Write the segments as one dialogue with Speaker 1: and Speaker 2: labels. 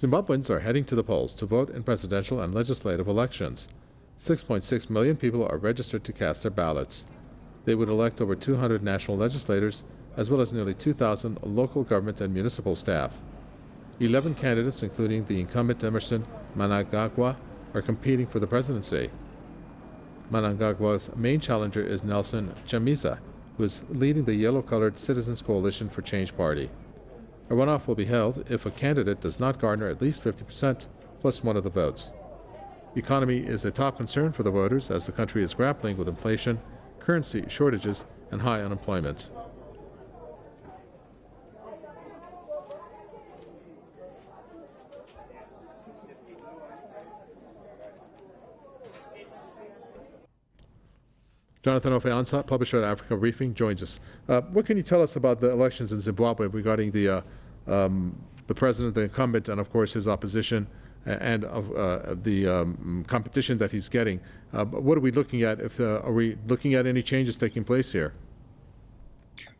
Speaker 1: Zimbabweans are heading to the polls to vote in presidential and legislative elections. 6.6 million people are registered to cast their ballots. They would elect over 200 national legislators, as well as nearly 2,000 local government and municipal staff. 11 candidates, including the incumbent Emerson Mnangagwa, are competing for the presidency. Mnangagwa's main challenger is Nelson Chamisa, who is leading the yellow-colored Citizens Coalition for Change party. A runoff will be held if a candidate does not garner at least 50% plus one of the votes. The economy is a top concern for the voters as the country is grappling with inflation, currency shortages, and high unemployment. Jon Offei-Ansah, publisher at Africa Briefing, joins us. What can you tell us about the elections in Zimbabwe regarding the president, the incumbent, and of course his opposition, and of the competition that he's getting? What are we looking at? Are we looking at any changes taking place here?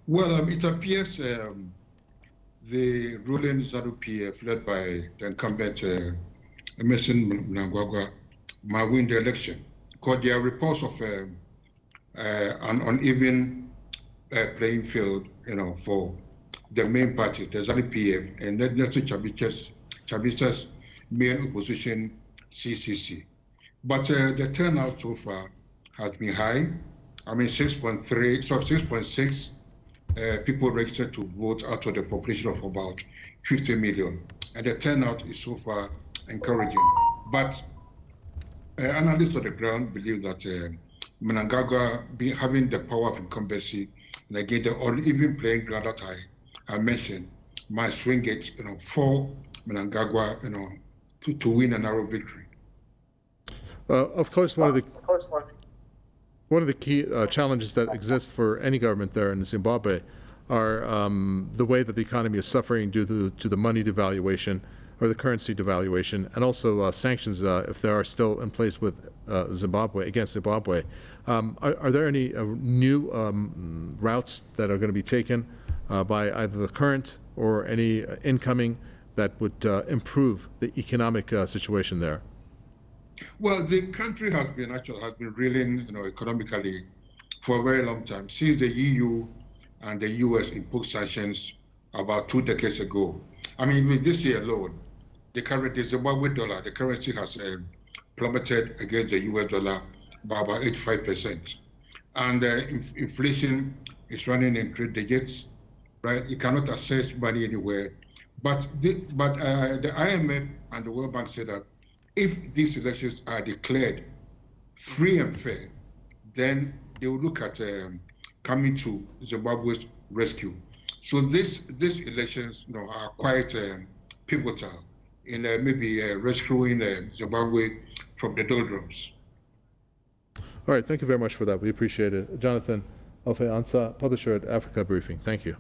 Speaker 2: Well, it appears the ruling ZANU-PF, led by the incumbent Emerson Mnangagwa, might win the election, because there are reports of an uneven playing field, for the main party, the ZANU-PF, and Nelson Chamisa's main opposition, CCC. But the turnout so far has been high. I mean, 6.6 people registered to vote out of the population of about 50 million. And the turnout is so far encouraging. But analysts on the ground believe that Mnangagwa, having the power of incumbency, and again the uneven playing ground that I mentioned, might swing it, for Mnangagwa, to win a narrow victory.
Speaker 1: Of course, one of the key challenges that exist for any government there in Zimbabwe are the way that the economy is suffering due to the money devaluation or the currency devaluation, and also sanctions if they are still in place with Zimbabwe, against Zimbabwe. Are there any new routes that are going to be taken by either the current or any incoming that would improve the economic situation there?
Speaker 2: Well, the country has been reeling, economically for a very long time, since the EU and the US imposed sanctions about 2 decades ago. I mean, this year alone, the Zimbabwe dollar, the currency has plummeted against the US dollar by about 85%. And inflation is running in 3 digits, right? You cannot access money anywhere. But the IMF and the World Bank say that if these elections are declared free and fair, then they will look at coming to Zimbabwe's rescue. So these elections, are quite pivotal in maybe rescuing Zimbabwe from the doldrums.
Speaker 1: All right, thank you very much for that. We appreciate it. Jon Offei-Ansah, publisher at Africa Briefing. Thank you.